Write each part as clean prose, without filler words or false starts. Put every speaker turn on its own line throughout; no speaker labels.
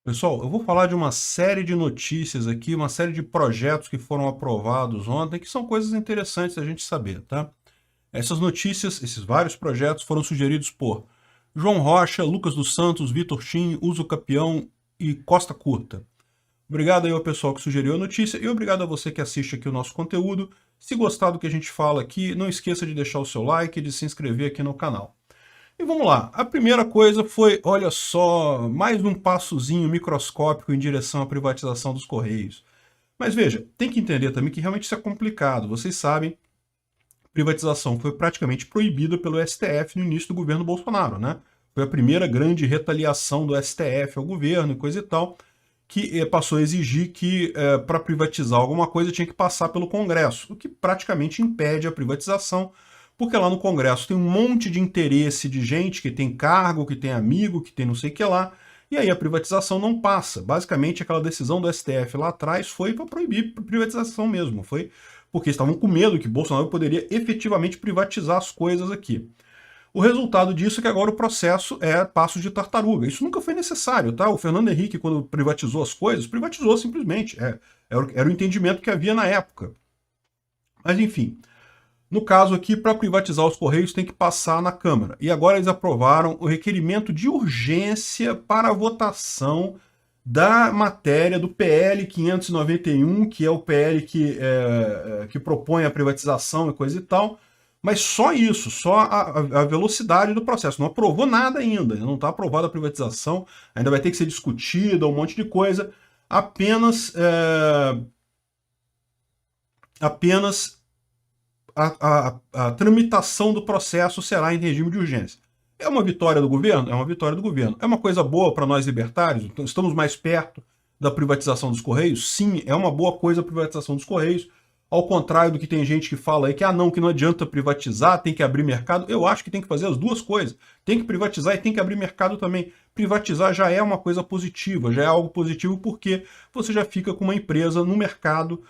Pessoal, eu vou falar de uma série de notícias aqui, uma série de projetos que foram aprovados ontem, que são coisas interessantes a gente saber, tá? Essas notícias, esses vários projetos foram sugeridos por João Rocha, Lucas dos Santos, Vitor Chin, Uso Capião e Costa Curta. Obrigado aí ao pessoal que sugeriu a notícia e obrigado a você que assiste aqui o nosso conteúdo. Se gostar do que a gente fala aqui, não esqueça de deixar o seu like e de se inscrever aqui no canal. E vamos lá, a primeira coisa foi, olha só, mais um passozinho microscópico em direção à privatização dos Correios. Mas veja, tem que entender também que realmente isso é complicado. Vocês sabem, privatização foi praticamente proibida pelo STF no início do governo Bolsonaro, né? Foi a primeira grande retaliação do STF ao governo e coisa e tal, que passou a exigir que para privatizar alguma coisa tinha que passar pelo Congresso, o que praticamente impede a privatização, porque lá no Congresso tem um monte de interesse de gente que tem cargo, que tem amigo, que tem não sei o que lá, e aí a privatização não passa. Basicamente, aquela decisão do STF lá atrás foi para proibir a privatização mesmo, foi porque estavam com medo que Bolsonaro poderia efetivamente privatizar as coisas aqui. O resultado disso é que agora o processo é passo de tartaruga. Isso nunca foi necessário, tá? O Fernando Henrique, quando privatizou as coisas, privatizou simplesmente. Era o entendimento que havia na época. Mas enfim, no caso aqui, para privatizar os Correios tem que passar na Câmara. E agora eles aprovaram o requerimento de urgência para a votação da matéria do PL 591, que é o PL que propõe a privatização e coisa e tal, mas só isso, só a velocidade do processo. Não aprovou nada ainda, não está aprovada a privatização, ainda vai ter que ser discutida, um monte de coisa. Apenas a tramitação do processo será em regime de urgência. É uma vitória do governo? É uma vitória do governo. É uma coisa boa para nós libertários? Então, estamos mais perto da privatização dos Correios? Sim, é uma boa coisa a privatização dos Correios. Ao contrário do que tem gente que fala aí que que não adianta privatizar, tem que abrir mercado. Eu acho que tem que fazer as duas coisas. Tem que privatizar e tem que abrir mercado também. Privatizar já é uma coisa positiva, já é algo positivo porque você já fica com uma empresa no mercado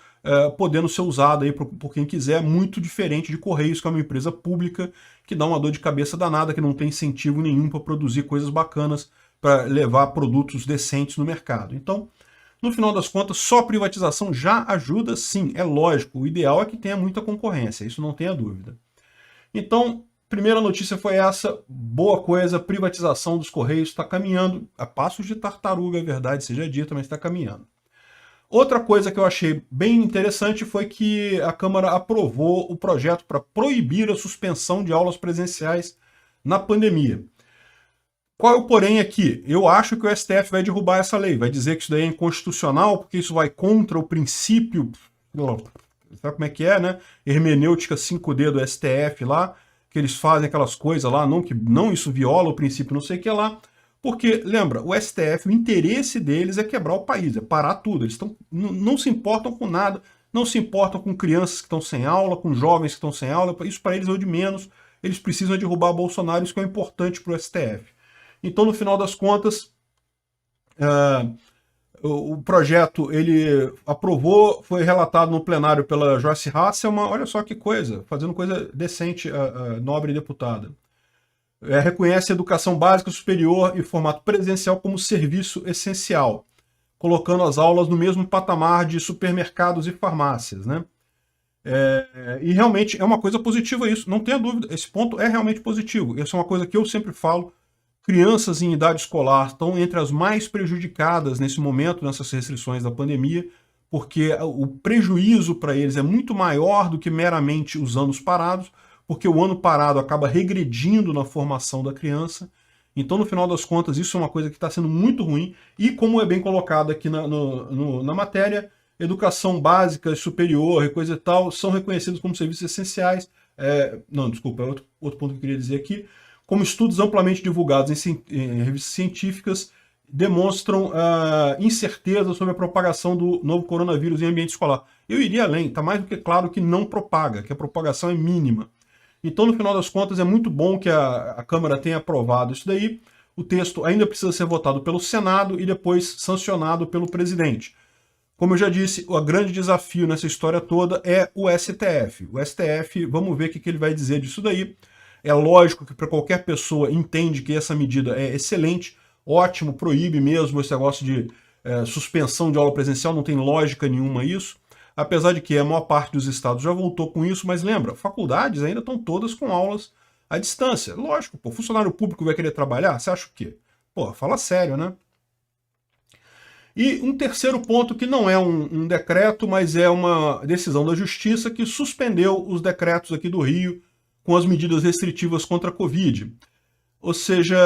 podendo ser usada aí por quem quiser, muito diferente de Correios, que é uma empresa pública que dá uma dor de cabeça danada, que não tem incentivo nenhum para produzir coisas bacanas, para levar produtos decentes no mercado. Então, no final das contas, só a privatização já ajuda, sim, é lógico. O ideal é que tenha muita concorrência, isso não tenha dúvida. Então, primeira notícia foi essa, boa coisa, privatização dos Correios está caminhando, a passos de tartaruga, é verdade, seja dito, mas está caminhando. Outra coisa que eu achei bem interessante foi que a Câmara aprovou o projeto para proibir a suspensão de aulas presenciais na pandemia. Qual é o porém aqui? Eu acho que o STF vai derrubar essa lei, vai dizer que isso daí é inconstitucional, porque isso vai contra o princípio, sabe como é que é, né? Hermenêutica 5D do STF lá, que eles fazem aquelas coisas lá, não isso viola o princípio não sei o que lá, porque, lembra, o STF, o interesse deles é quebrar o país, é parar tudo, eles não se importam com nada, não se importam com crianças que estão sem aula, com jovens que estão sem aula, isso para eles é o de menos, eles precisam derrubar Bolsonaro, isso que é importante para o STF. Então, no final das contas, o projeto ele aprovou, foi relatado no plenário pela Joyce Hasselmann, olha só que coisa, fazendo coisa decente a nobre deputada. Reconhece a educação básica superior em formato presencial como serviço essencial, colocando as aulas no mesmo patamar de supermercados e farmácias, né? E realmente é uma coisa positiva isso, não tenha dúvida, esse ponto é realmente positivo. Essa é uma coisa que eu sempre falo, crianças em idade escolar estão entre as mais prejudicadas nesse momento, nessas restrições da pandemia, porque o prejuízo para eles é muito maior do que meramente os anos parados, porque o ano parado acaba regredindo na formação da criança. Então, no final das contas, isso é uma coisa que está sendo muito ruim, e como é bem colocado aqui na matéria, educação básica, superior e coisa e tal, são reconhecidos como serviços essenciais. Não, desculpa, é outro ponto que eu queria dizer aqui. Como estudos amplamente divulgados em revistas científicas demonstram incerteza sobre a propagação do novo coronavírus em ambiente escolar. Eu iria além, está mais do que claro que não propaga, que a propagação é mínima. Então, no final das contas, é muito bom que a Câmara tenha aprovado isso daí. O texto ainda precisa ser votado pelo Senado e depois sancionado pelo presidente. Como eu já disse, o grande desafio nessa história toda é o STF. O STF, vamos ver o que ele vai dizer disso daí. É lógico que para qualquer pessoa entende que essa medida é excelente. ótimo, proíbe mesmo esse negócio de suspensão de aula presencial, não tem lógica nenhuma isso. Apesar de que a maior parte dos estados já voltou com isso, mas lembra, faculdades ainda estão todas com aulas à distância. Lógico, pô, funcionário público vai querer trabalhar? Você acha o quê? Pô, fala sério, né? E um terceiro ponto que não é um decreto, mas é uma decisão da Justiça que suspendeu os decretos aqui do Rio com as medidas restritivas contra a Covid. Ou seja,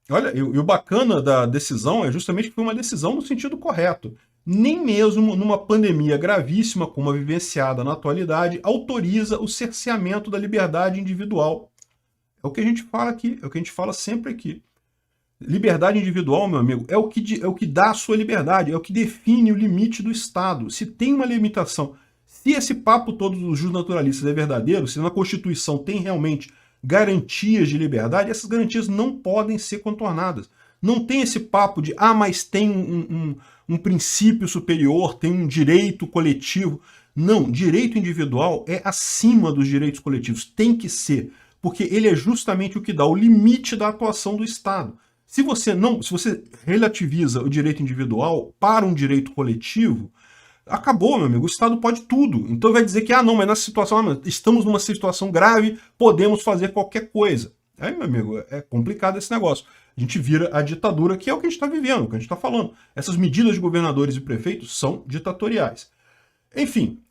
olha, e o bacana da decisão é justamente que foi uma decisão no sentido correto. Nem mesmo numa pandemia gravíssima como a vivenciada na atualidade, autoriza o cerceamento da liberdade individual. É o que a gente fala aqui, é o que a gente fala sempre aqui. Liberdade individual, meu amigo, é o que dá a sua liberdade, é o que define o limite do Estado. Se tem uma limitação, se esse papo todo dos justnaturalistas é verdadeiro, se na Constituição tem realmente garantias de liberdade, essas garantias não podem ser contornadas. Não tem esse papo de, mas tem um princípio superior, tem um direito coletivo. Não, direito individual é acima dos direitos coletivos, tem que ser, porque ele é justamente o que dá o limite da atuação do Estado. Se você relativiza o direito individual para um direito coletivo, acabou, meu amigo, o Estado pode tudo. Então vai dizer que, não, mas nessa situação, estamos numa situação grave, podemos fazer qualquer coisa. Aí, meu amigo, é complicado esse negócio. A gente vira a ditadura, que é o que a gente está vivendo, o que a gente está falando. Essas medidas de governadores e prefeitos são ditatoriais. Enfim,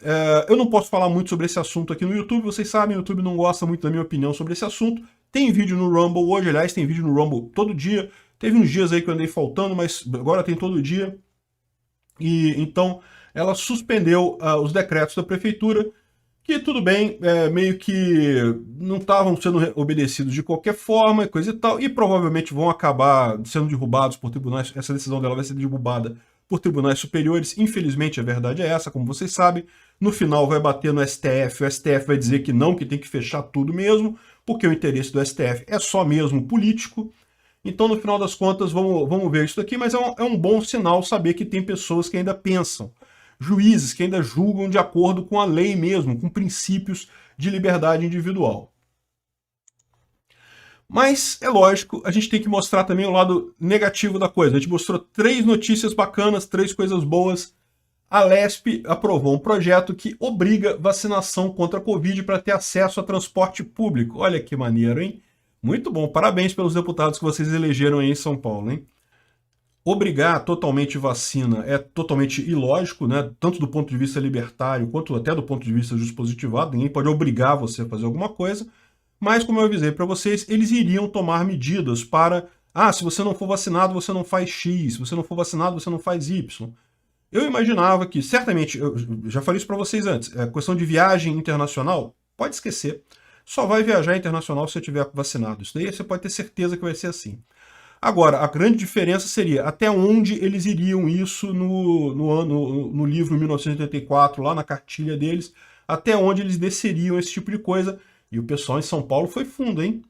eu não posso falar muito sobre esse assunto aqui no YouTube, vocês sabem, o YouTube não gosta muito da minha opinião sobre esse assunto. Tem vídeo no Rumble hoje, aliás, tem vídeo no Rumble todo dia. Teve uns dias aí que eu andei faltando, mas agora tem todo dia. E então ela suspendeu os decretos da prefeitura, que tudo bem, meio que não estavam sendo obedecidos de qualquer forma, coisa e tal, e provavelmente vão acabar sendo derrubados por tribunais. Essa decisão dela vai ser derrubada por tribunais superiores. Infelizmente, a verdade é essa, como vocês sabem. No final vai bater no STF, o STF vai dizer que não, que tem que fechar tudo mesmo, porque o interesse do STF é só mesmo político. Então, no final das contas, vamos ver isso daqui, mas é um bom sinal saber que tem pessoas que ainda pensam, juízes que ainda julgam de acordo com a lei mesmo, com princípios de liberdade individual. Mas, é lógico, a gente tem que mostrar também o lado negativo da coisa. A gente mostrou 3 notícias bacanas, 3 coisas boas. A Lesp aprovou um projeto que obriga vacinação contra a Covid para ter acesso a transporte público. Olha que maneiro, hein? Muito bom, parabéns pelos deputados que vocês elegeram aí em São Paulo, hein? Obrigar totalmente vacina é totalmente ilógico, né? Tanto do ponto de vista libertário, quanto até do ponto de vista dispositivado. Ninguém pode obrigar você a fazer alguma coisa. Mas, como eu avisei para vocês, eles iriam tomar medidas para... se você não for vacinado, você não faz X. Se você não for vacinado, você não faz Y. Eu imaginava que, certamente, eu já falei isso para vocês antes, a questão de viagem internacional, pode esquecer. Só vai viajar internacional se você estiver vacinado. Isso daí você pode ter certeza que vai ser assim. Agora, a grande diferença seria até onde eles iriam isso no livro 1984, lá na cartilha deles, até onde eles desceriam esse tipo de coisa. E o pessoal em São Paulo foi fundo, hein?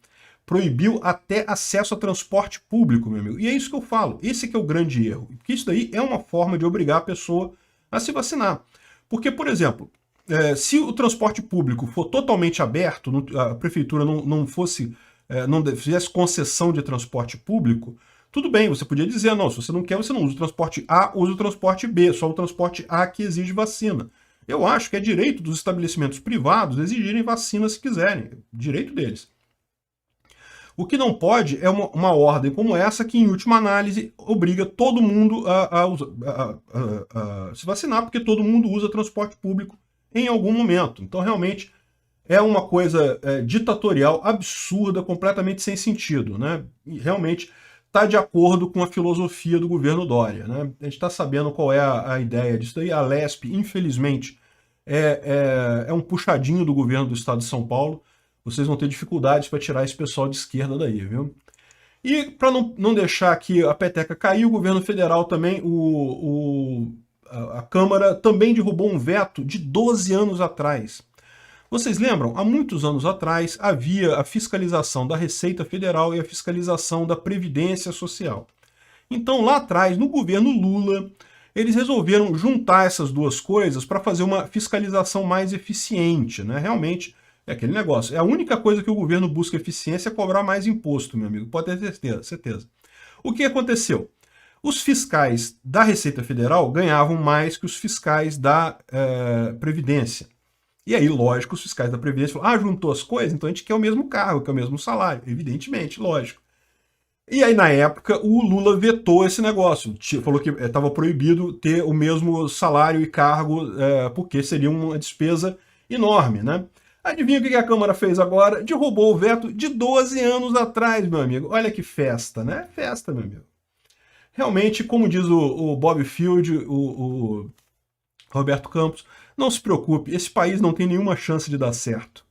Proibiu até acesso a transporte público, meu amigo. E é isso que eu falo. Esse que é o grande erro. Porque isso daí é uma forma de obrigar a pessoa a se vacinar. Porque, por exemplo, se o transporte público for totalmente aberto, a prefeitura não fizesse concessão de transporte público, tudo bem, você podia dizer, não, se você não quer, você não usa o transporte A, usa o transporte B, só o transporte A que exige vacina. Eu acho que é direito dos estabelecimentos privados exigirem vacina se quiserem, direito deles. O que não pode é uma ordem como essa que, em última análise, obriga todo mundo a se vacinar, porque todo mundo usa transporte público em algum momento. Então, realmente, é uma coisa ditatorial, absurda, completamente sem sentido, né? E realmente está de acordo com a filosofia do governo Dória, né? A gente está sabendo qual é a ideia disso daí. A Lesp, infelizmente, é um puxadinho do governo do estado de São Paulo. Vocês vão ter dificuldades para tirar esse pessoal de esquerda daí, viu? E para não deixar aqui a peteca cair, o governo federal também, a Câmara também derrubou um veto de 12 anos atrás. Vocês lembram? Há muitos anos atrás havia a fiscalização da Receita Federal e a fiscalização da Previdência Social. Então, lá atrás, no governo Lula, eles resolveram juntar essas duas coisas para fazer uma fiscalização mais eficiente, né? Realmente É aquele negócio. É a única coisa que o governo busca eficiência é cobrar mais imposto, meu amigo. Pode ter certeza. O que aconteceu? Os fiscais da Receita Federal ganhavam mais que os fiscais da Previdência. E aí, lógico, os fiscais da Previdência falaram, juntou as coisas, então a gente quer o mesmo cargo, quer o mesmo salário. Evidentemente, lógico. E aí, na época, o Lula vetou esse negócio. Falou que estava proibido ter o mesmo salário e cargo, porque seria uma despesa enorme, né? Adivinha o que a Câmara fez agora? Derrubou o veto de 12 anos atrás, meu amigo. Olha que festa, né? Festa, meu amigo. Realmente, como diz o Bob Field, o Roberto Campos, não se preocupe, esse país não tem nenhuma chance de dar certo.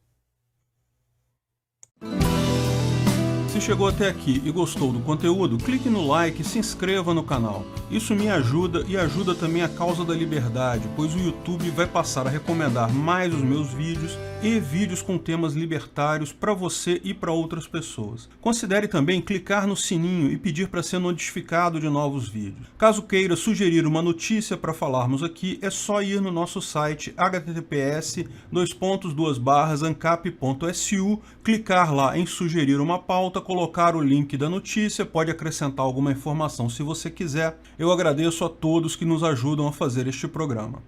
Se chegou até aqui e gostou do conteúdo, clique no like e se inscreva no canal. Isso me ajuda e ajuda também a causa da liberdade, pois o YouTube vai passar a recomendar mais os meus vídeos e vídeos com temas libertários para você e para outras pessoas. Considere também clicar no sininho e pedir para ser notificado de novos vídeos. Caso queira sugerir uma notícia para falarmos aqui, é só ir no nosso site https://ancap.su, clicar lá em sugerir uma pauta, colocar o link da notícia, pode acrescentar alguma informação se você quiser. Eu agradeço a todos que nos ajudam a fazer este programa.